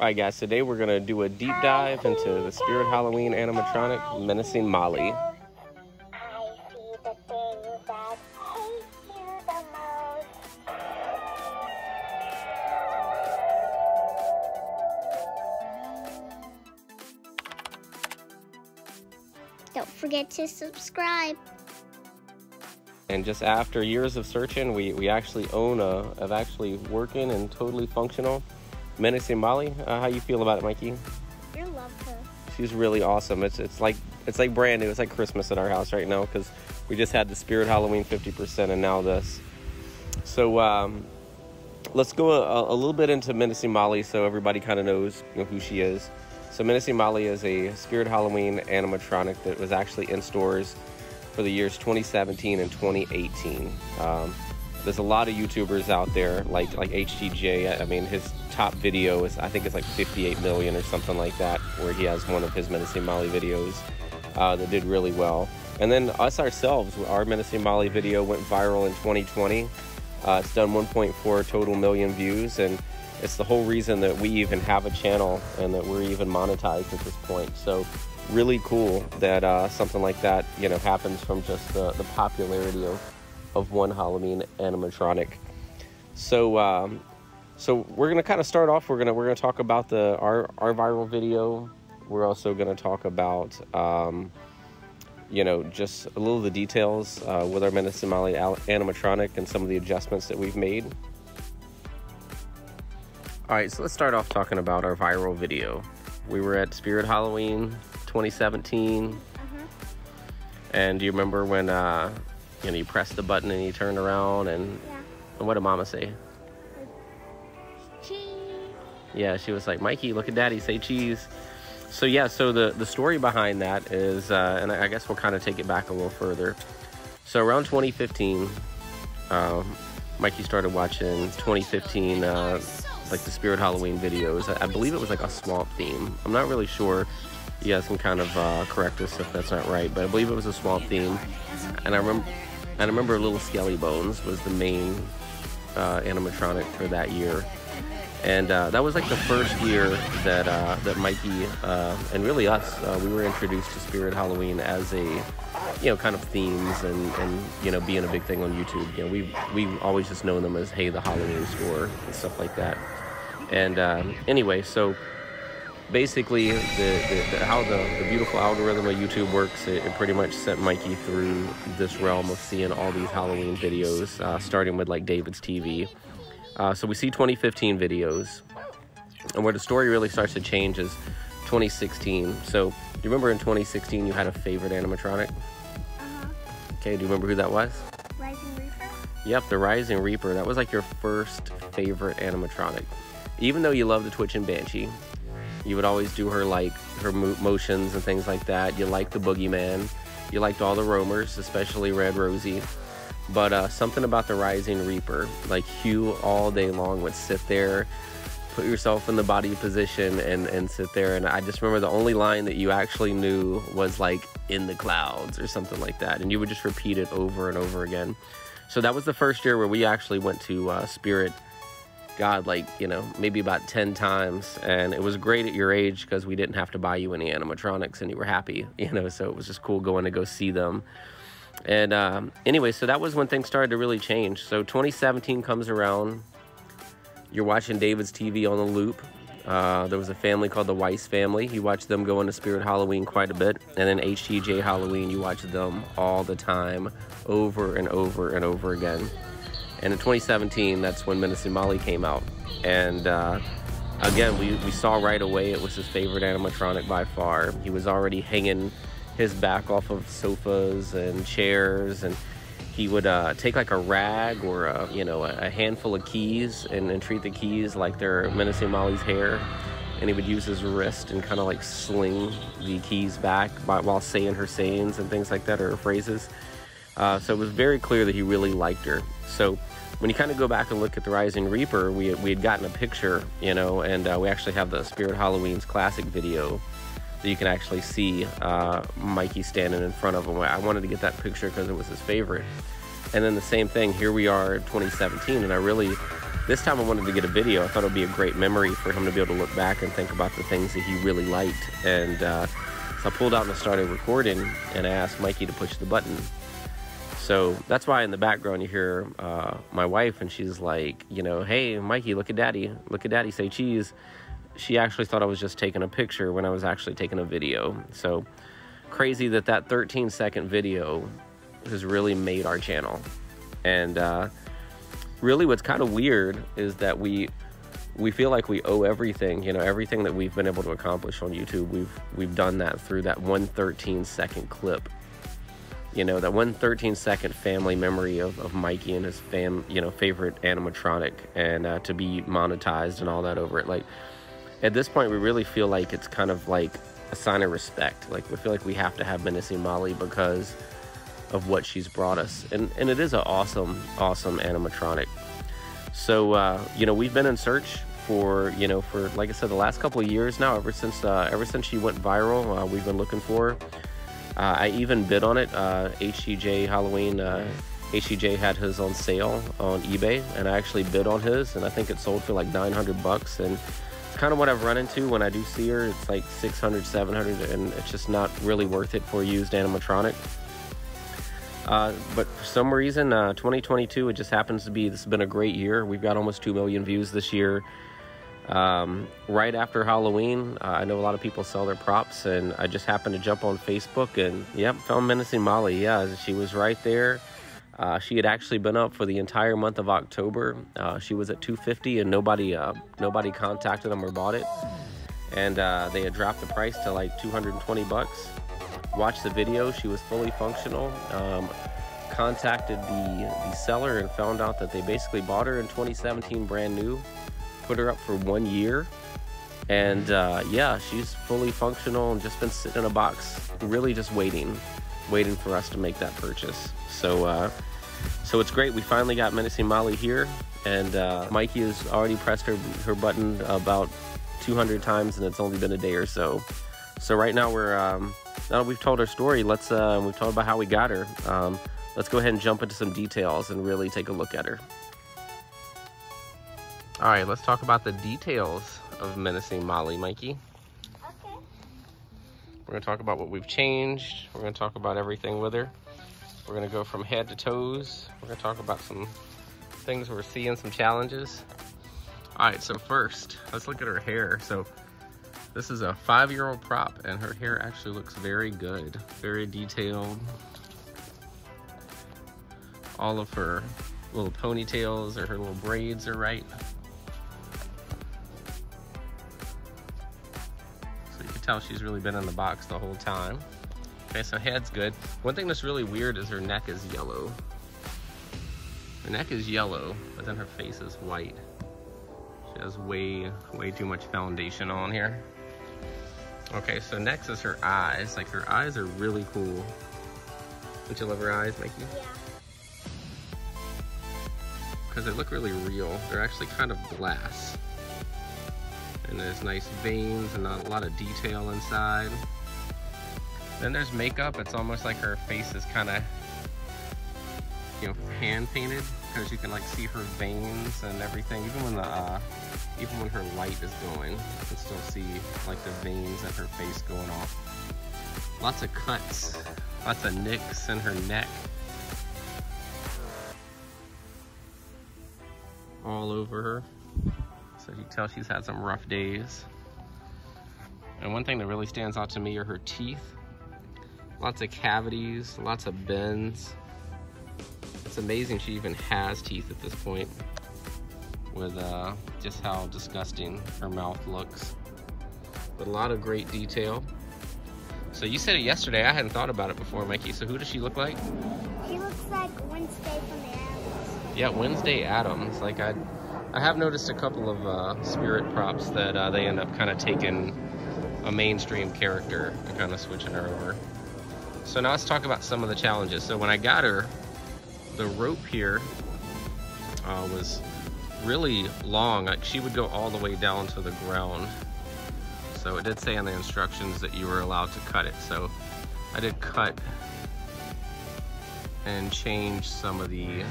Alright guys, today we're going to do a deep dive into the Spirit Halloween animatronic, Menacing Molly. Don't forget to subscribe. And just after years of searching, we actually own a actually working and totally functional Menacing Molly. How you feel about it, Mikey? I love her. She's really awesome. It's like brand new. It's like Christmas at our house right now because we just had the Spirit Halloween 50% and now this. So let's go a little bit into Menacing Molly so everybody kind of knows who she is. So Menacing Molly is a Spirit Halloween animatronic that was actually in stores for the years 2017 and 2018. There's a lot of YouTubers out there like HTJ. I mean, his top video is, I think it's like 58 million or something like that, where he has one of his Menacing Molly videos that did really well. And then us ourselves, our Menacing Molly video went viral in 2020. It's done 1.4 total million views, and it's the whole reason that we even have a channel and that we're even monetized at this point. So really cool that something like that, happens from just the popularity of one Halloween animatronic. So so we're gonna kind of start off. We're gonna talk about our viral video. We're also gonna talk about just a little of the details with our Menacing Molly animatronic and some of the adjustments that we've made. All right, so let's start off talking about our viral video. We were at Spirit Halloween 2017, and do you remember when you pressed the button and you turned around and what did Mama say? Cheese. Yeah, she was like, Mikey, look at Daddy, say cheese. So yeah, so the story behind that is, and I guess we'll kind of take it back a little further. So around 2015, Mikey started watching 2015, like the Spirit Halloween videos. I believe it was like a swamp theme. I'm not really sure. You guys can kind of correct us if that's not right, but I believe it was a swamp theme. And I remember Little Skelly Bones was the main animatronic for that year. And that was like the first year that Mikey and really us, we were introduced to Spirit Halloween as a, kind of themes and being a big thing on YouTube. We've always just known them as, hey, the Halloween store and stuff like that. And anyway, so basically how the beautiful algorithm of YouTube works, it pretty much sent Mikey through this realm of seeing all these Halloween videos, starting with like David's TV. So we see 2015 videos, and where the story really starts to change is 2016. So you remember in 2016 you had a favorite animatronic? Okay, do you remember who that was? Rising Reaper? Yep, the Rising Reaper. That was like your first favorite animatronic. Even though you loved the Twitching Banshee, you would always do her motions and things like that. You liked the Boogeyman. You liked all the roamers, especially Red Rosie. But something about the Rising Reaper, like you all day long would sit there, put yourself in the body position and sit there. And I just remember the only line that you actually knew was like, in the clouds or something like that. And you would just repeat it over and over again. So that was the first year where we actually went to Spirit, God, maybe about 10 times. And it was great at your age because we didn't have to buy you any animatronics and you were happy, so it was just cool going to go see them. And anyway, so that was when things started to really change. So 2017 comes around. You're watching David's TV on a loop. There was a family called the Weiss family. You watched them go into Spirit Halloween quite a bit. And then HTJ Halloween, you watched them all the time, over and over and over again. And in 2017, that's when Menacing Molly came out. And again, we saw right away it was his favorite animatronic by far. He was already hanging his back off of sofas and chairs, and he would take like a rag or a handful of keys and treat the keys like they're Menacing Molly's hair, and he would use his wrist and kind of like sling the keys back while saying her sayings and things like that, or her phrases. So it was very clear that he really liked her. So when you kind of go back and look at the Rising Reaper, we had gotten a picture, and we actually have the Spirit Halloween's classic video that you can actually see Mikey standing in front of him. I wanted to get that picture because it was his favorite. And then the same thing, here we are in 2017, and I really this time I wanted to get a video. I thought it would be a great memory for him to be able to look back and think about the things that he really liked. And so I pulled out and started recording, and I asked Mikey to push the button. So that's why in the background you hear my wife, and she's like, you know, hey, Mikey, look at daddy say cheese. She actually thought I was just taking a picture when I was actually taking a video. So crazy that 13-second video has really made our channel. And really what's kind of weird is that we feel like we owe everything, you know, everything that we've been able to accomplish on YouTube. We've done that through that one 13-second clip. You know, that one 13-second family memory of Mikey and his favorite animatronic, and to be monetized and all that over it. Like, at this point, we really feel like it's kind of like a sign of respect. Like, we feel like we have to have Menacing Molly because of what she's brought us. And it is an awesome animatronic. So, you know, we've been in search for, you know, for, like I said, the last couple of years now, ever since she went viral, we've been looking for her. I even bid on it. HTJ Halloween, HTJ had his on sale on eBay, and I actually bid on his, and I think it sold for like $900. And it's kind of what I've run into when I do see her. It's like $600, $700, and it's just not really worth it for a used animatronic. But for some reason, 2022, it just happens to be, this has been a great year. We've got almost 2 million views this year. Right after Halloween, I know a lot of people sell their props, and I just happened to jump on Facebook and, yep, found Menacing Molly. Yeah, she was right there. She had actually been up for the entire month of October. She was at $250, and nobody contacted them or bought it. And they had dropped the price to like $220. Watched the video. She was fully functional. Contacted the seller and found out that they basically bought her in 2017 brand new, put her up for 1 year, and yeah, she's fully functional and just been sitting in a box, really just waiting for us to make that purchase. So so it's great. We finally got Menacing Molly here, and Mikey has already pressed her button about 200 times, and it's only been a day or so. So right now we're now that we've told our story, we've told about how we got her. Let's go ahead and jump into some details and really take a look at her. All right, let's talk about the details of Menacing Molly, Mikey. Okay. We're gonna talk about what we've changed. We're gonna talk about everything with her. We're gonna go from head to toes. We're gonna talk about some things we're seeing, some challenges. All right, so first, let's look at her hair. So this is a 5-year-old prop, and her hair actually looks very good, very detailed. All of her little ponytails or her little braids are right. So you can tell she's really been in the box the whole time. Okay, so head's good. One thing that's really weird is her neck is yellow. Her neck is yellow, but then her face is white. She has way too much foundation on here. Okay, so next is her eyes. Like, her eyes are really cool. Don't you love her eyes, Mikey? Yeah. Because they look really real. They're actually kind of glass. And there's nice veins and a lot of detail inside. Then there's makeup. It's almost like her face is kind of, you know, hand painted, because you can like see her veins and everything. Even when her light is going, you can still see like the veins in her face going off. Lots of cuts, lots of nicks in her neck. All over her. So you can tell she's had some rough days. And one thing that really stands out to me are her teeth. Lots of cavities, lots of bends. It's amazing she even has teeth at this point, with just how disgusting her mouth looks. But a lot of great detail. So you said it yesterday. I hadn't thought about it before, Mikey. So who does she look like? She looks like Wednesday from the Addams. Yeah, Wednesday Addams. Like, I have noticed a couple of spirit props that they end up kind of taking a mainstream character and kind of switching her over. So now let's talk about some of the challenges. So when I got her, the rope here was really long. Like, she would go all the way down to the ground. So it did say in the instructions that you were allowed to cut it. So I did cut and change some of the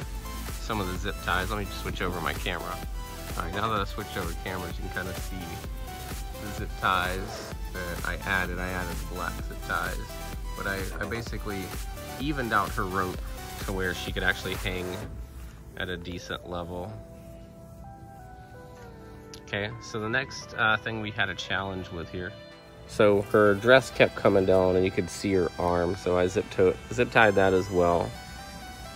some of the zip ties. Let me just switch over my camera. All right, now that I switched over cameras, you can kind of see the zip ties that I added. I added the black zip ties, but I basically evened out her rope to where she could actually hang at a decent level. Okay, so the next thing we had a challenge with here. So her dress kept coming down and you could see her arm, so I zip tied that as well.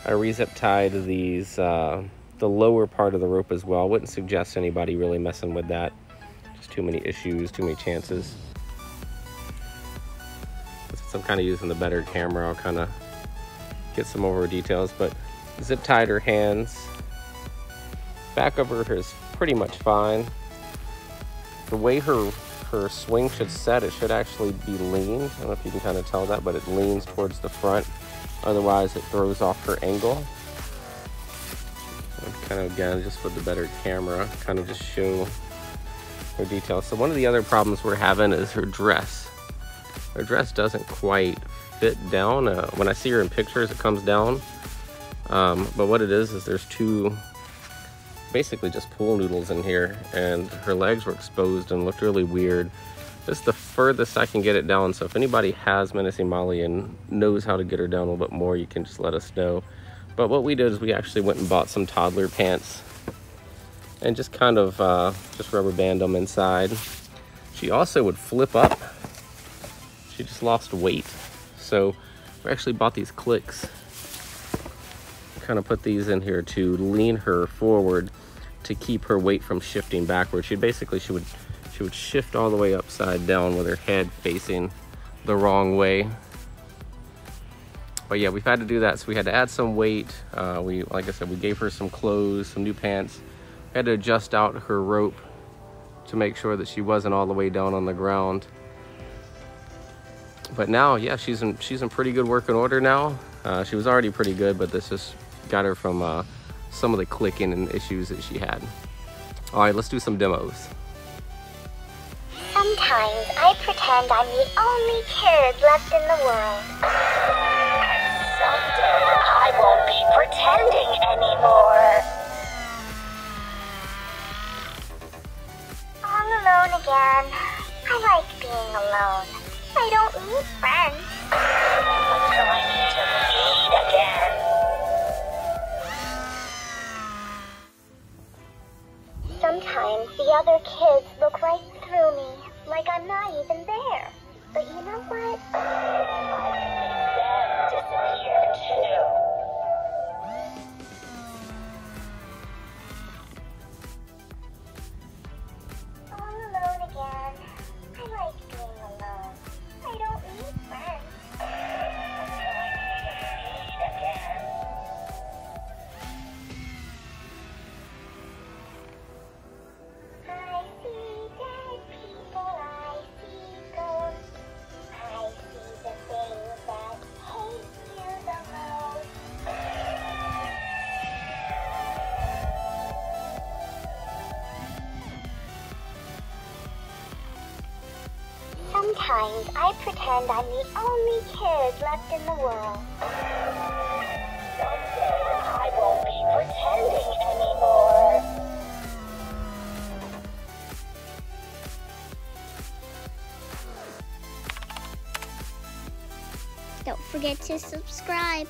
I re-zip tied these, the lower part of the rope as well. I wouldn't suggest anybody really messing with that. Just too many issues, too many chances. Since I'm kind of using the better camera, I'll kind of get some over details, but zip tied her hands. Back of her is pretty much fine. The way her swing should set, it should actually be lean. I don't know if you can kind of tell that, but it leans towards the front. Otherwise, it throws off her angle. And kind of, again, just with the better camera, kind of just show her details. So one of the other problems we're having is her dress. Her dress doesn't quite fit down. When I see her in pictures, it comes down. But what it is there's two, basically just pool noodles in here, and her legs were exposed and looked really weird. This is the furthest I can get it down, so if anybody has Menacing Molly and knows how to get her down a little bit more, you can just let us know. But what we did is we actually went and bought some toddler pants and just kind of just rubber band them inside. She also would flip up. She just lost weight. So we actually bought these clicks. Kind of put these in here to lean her forward to keep her weight from shifting backward. She would shift all the way upside down with her head facing the wrong way. But yeah, we've had to do that, so we had to add some weight. Like I said, we gave her some clothes, some new pants. We had to adjust out her rope to make sure that she wasn't all the way down on the ground. But now, yeah, she's in pretty good working order now. She was already pretty good, but this just got her from some of the clicking and issues that she had. All right, let's do some demos. Sometimes I pretend I'm the only kid left in the world. Someday I won't be pretending anymore. All alone again. I like being alone. I don't need friends. Until I need to feed again. Sometimes the other kids look right through me, like I'm not even there. But you know what? I can make them disappear too. All alone again. I like being alone. I don't need friends. Until I need to feed again. I see dead people, I see ghosts. I see the things that hate you the most. Sometimes I pretend I'm the only kid left in the world. Someday I won't be pretending anymore. Don't forget to subscribe.